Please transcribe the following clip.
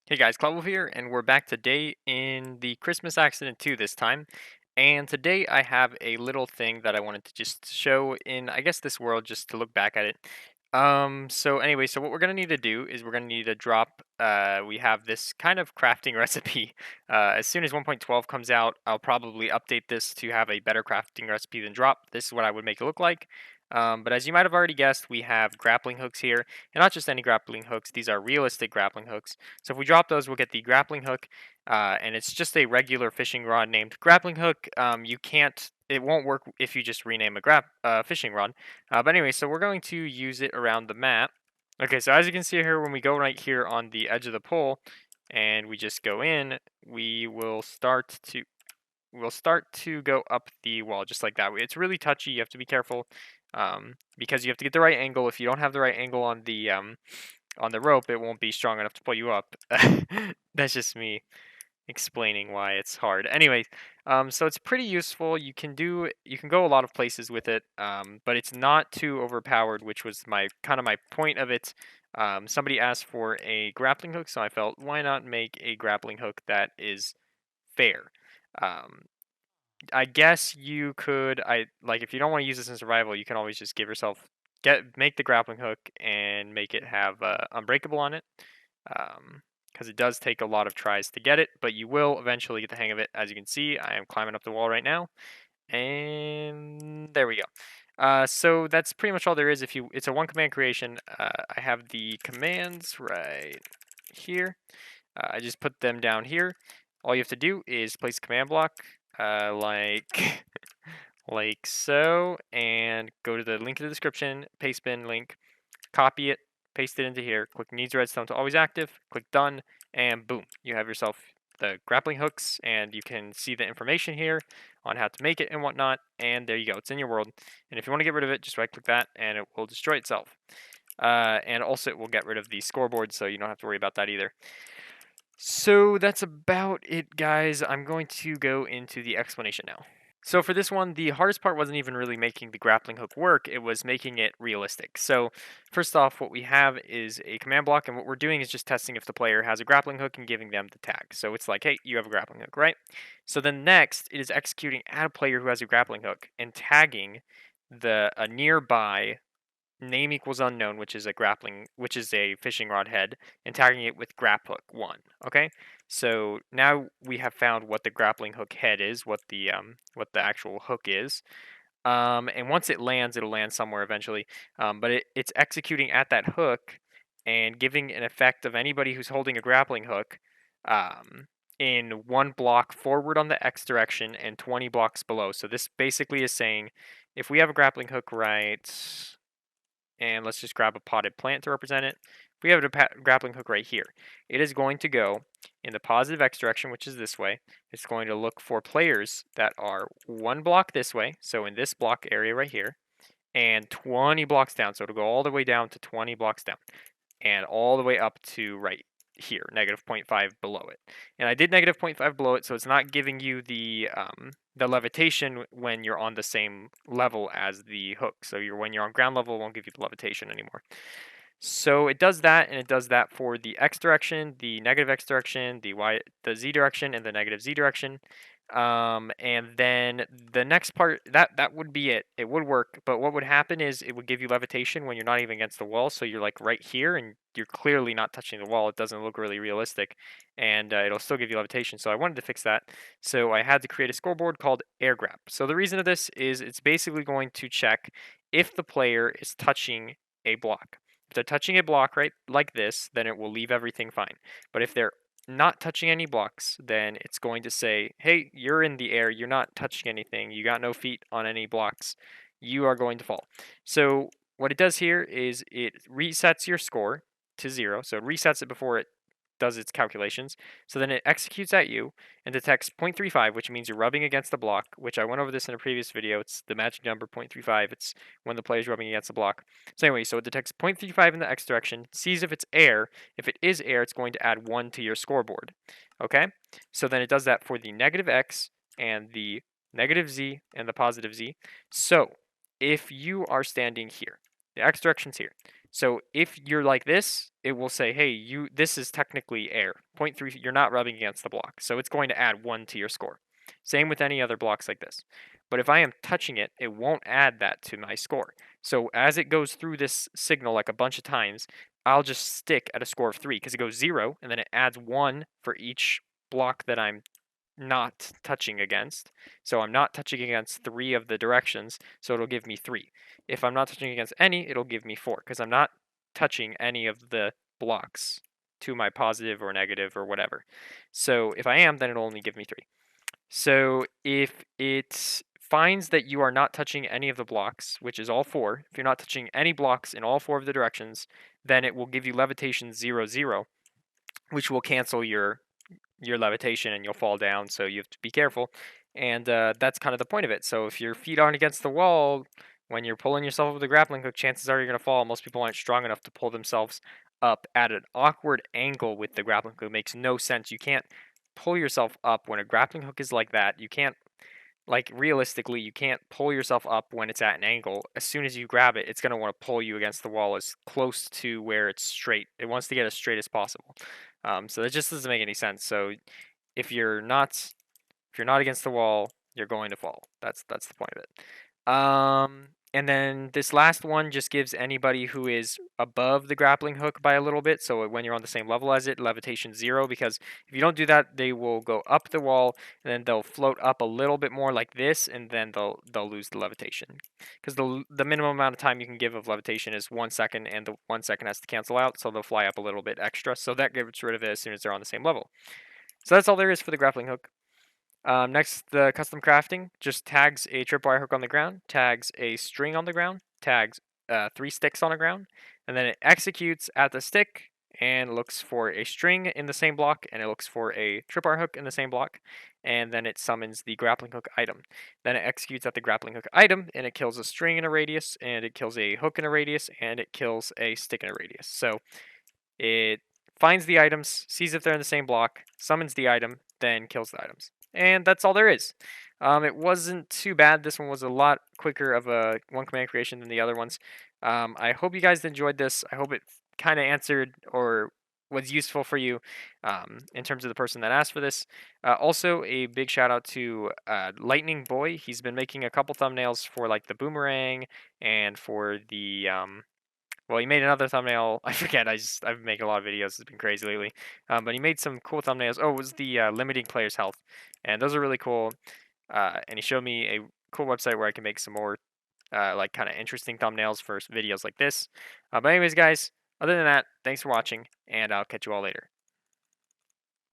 Hey guys, Cloudwolf here, and we're back today in the Christmas Accident 2 this time. And today I have a little thing that I wanted to just show in, I guess, this world, just to look back at it. So what we're going to need to do is we're going to need to drop, we have this kind of crafting recipe. As soon as 1.12 comes out, I'll probably update this to have a better crafting recipe than drop. This is what I would make it look like. But as you might have already guessed, we have grappling hooks here, and not just any grappling hooks, these are realistic grappling hooks. So if we drop those, we'll get the grappling hook, and it's just a regular fishing rod named grappling hook. It won't work if you just rename a fishing rod. But anyway, so we're going to use it around the map. Okay, so as you can see here, when we go right here on the edge of the pole, and we just go in, we'll start to go up the wall just like that. It's really touchy. You have to be careful because you have to get the right angle. If you don't have the right angle on the rope, it won't be strong enough to pull you up. That's just me explaining why it's hard. Anyway, so it's pretty useful. You can go a lot of places with it, but it's not too overpowered, which was my point of it. Somebody asked for a grappling hook, so I felt why not make a grappling hook that is fair. Um, I guess you could I like if you don't want to use this in survival, you can always just give yourself make the grappling hook and make it have unbreakable on it. Because it does take a lot of tries to get it, but you will eventually get the hang of it. As you can see, I am climbing up the wall right now, and there we go. So that's pretty much all there is. It's a one command creation. I have the commands right here. I just put them down here. All you have to do is place a command block, like like so, and go to the link in the description, paste bin link, copy it, paste it into here, click needs redstone to always active, click done, and boom, you have yourself the grappling hooks, and you can see the information here on how to make it and whatnot, and there you go, it's in your world. And if you want to get rid of it, just right click that, and it will destroy itself. And also it will get rid of the scoreboard, so you don't have to worry about that either. So that's about it, guys. I'm going to go into the explanation now. So for this one, the hardest part wasn't even really making the grappling hook work, it was making it realistic. So first off, what we have is a command block, and what we're doing is just testing if the player has a grappling hook and giving them the tag. So it's like, hey, you have a grappling hook, right? So then next, it is executing at a player who has a grappling hook and tagging a nearby name equals unknown, which is a fishing rod head, and tagging it with grap hook 1. Okay, so now we have found what the grappling hook head is, what the actual hook is. And once it lands, it'll land somewhere eventually. But it's executing at that hook and giving an effect of anybody who's holding a grappling hook in 1 block forward on the X direction and 20 blocks below. So this basically is saying if we have a grappling hook right, and let's just grab a potted plant to represent it. If we have a grappling hook right here, it is going to go in the positive X direction, which is this way. It's going to look for players that are 1 block this way, so in this block area right here, and 20 blocks down. So it'll go all the way down to 20 blocks down, and all the way up to right here, negative 0.5 below it. And I did negative 0.5 below it, so it's not giving you the levitation when you're on the same level as the hook. So when you're on ground level, it won't give you the levitation anymore. So it does that, and it does that for the X direction, the negative X direction, the Z direction, and the negative Z direction. And then the next part, that would be it. It would work, but what would happen is it would give you levitation when you're not even against the wall. So you're like right here, and you're clearly not touching the wall. It doesn't look really realistic, and it'll still give you levitation. So I wanted to fix that. So I had to create a scoreboard called air grab. So the reason of this is it's basically going to check if the player is touching a block. If they're touching a block right like this, then it will leave everything fine. But if they're not touching any blocks, then it's going to say, hey, you're in the air, you're not touching anything, you got no feet on any blocks, you are going to fall. So what it does here is it resets your score to 0, so it resets it before it does its calculations. So then it executes at you and detects 0.35, which means you're rubbing against the block, which I went over this in a previous video. It's the magic number 0.35. It's when the player's rubbing against the block. So anyway, so it detects 0.35 in the X direction, sees if it's air. If it is air, it's going to add 1 to your scoreboard. Okay? So then it does that for the negative X and the negative Z and the positive Z. So if you are standing here, the X direction's here. So if you're like this, it will say, hey, this is technically air. 0.3, you're not rubbing against the block. So it's going to add 1 to your score. Same with any other blocks like this. But if I am touching it, it won't add that to my score. So as it goes through this signal like a bunch of times, I'll just stick at a score of 3 because it goes 0 and then it adds 1 for each block that I'm not touching against. So I'm not touching against 3 of the directions, so it'll give me 3. If I'm not touching against any, it'll give me 4 because I'm not touching any of the blocks to my positive or negative or whatever. So if I am, then it'll only give me 3. So if it finds that you are not touching any of the blocks, which is all 4, if you're not touching any blocks in all 4 of the directions, then it will give you levitation 0, 0, which will cancel your levitation and you'll fall down, so you have to be careful. And that's kind of the point of it. So if your feet aren't against the wall when you're pulling yourself up with a grappling hook, chances are you're going to fall. Most people aren't strong enough to pull themselves up at an awkward angle with the grappling hook. It makes no sense. You can't pull yourself up when a grappling hook is like that. You can't, like, realistically, you can't pull yourself up when it's at an angle. As soon as you grab it, it's going to want to pull you against the wall as close to where it's straight. It wants to get as straight as possible. So that just doesn't make any sense. So if you're not against the wall, you're going to fall. That's the point of it. And then this last one just gives anybody who is above the grappling hook by a little bit. So when you're on the same level as it, levitation 0. Because if you don't do that, they will go up the wall and then they'll float up a little bit more like this, and then they'll lose the levitation. Because the minimum amount of time you can give of levitation is 1 second, and the 1 second has to cancel out, so they'll fly up a little bit extra. So that gets rid of it as soon as they're on the same level. So that's all there is for the grappling hook. Next, the custom crafting just tags a tripwire hook on the ground, tags a string on the ground, tags 3 sticks on the ground, and then it executes at the stick and looks for a string in the same block, and it looks for a tripwire hook in the same block, and then it summons the grappling hook item. Then it executes at the grappling hook item, and it kills a string in a radius, and it kills a hook in a radius, and it kills a stick in a radius. So it finds the items, sees if they're in the same block, summons the item, then kills the items. And that's all there is. It wasn't too bad. This one was a lot quicker of a one command creation than the other ones. I hope you guys enjoyed this. I hope it kind of answered or was useful for you in terms of the person that asked for this. Also, a big shout out to Lightning Boy. He's been making a couple thumbnails for like the boomerang and for the well, he made another thumbnail. I forget. I've been making a lot of videos. It's been crazy lately. But he made some cool thumbnails. Oh, it was the limiting players' health, and those are really cool. And he showed me a cool website where I can make some more like kind of interesting thumbnails for videos like this. But anyways, guys, other than that, thanks for watching, and I'll catch you all later.